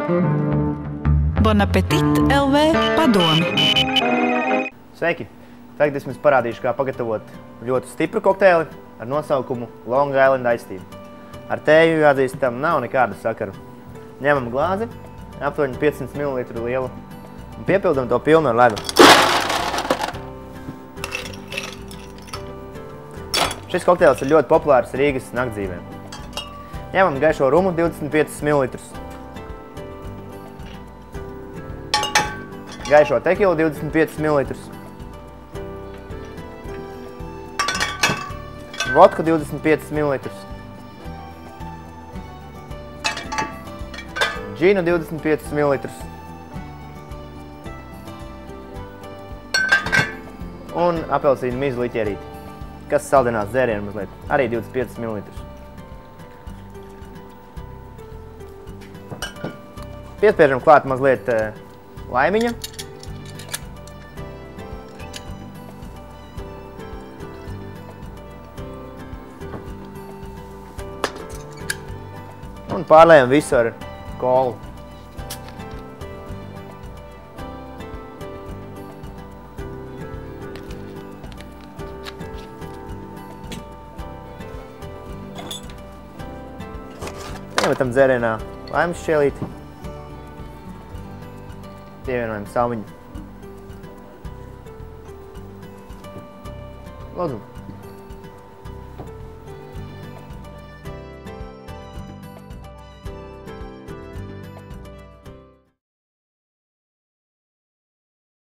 Bon appetit LV padomi. Sveiki! Tagad es jums parādīšu, kā pagatavot ļoti stipru kokteili ar nosaukumu Long Island Iced Tea. Ar tēju, jāatzīstam, nav nekāda sakara. Ņemam glāzi, aptuveni 500 ml lielu, un piepildam to pilnu ar ledu. Šis kokteils ir ļoti populārs Rīgas naktdzīvēm. Ņemam gaišo rumu 25 ml. Gaišo tekilu 25 ml. Vodku 25 ml. Džinu 25 ml. Un apelsīnu mizu liķierīti, kas saldinās dzērienu mazliet, arī 25 ml. Piespiežam klāt mazliet laimiņa. Un pārlējam visu ar kolu. Iemetam dzērienā laimas šķielīti. Pievienojam salmiņu. Lūdzu.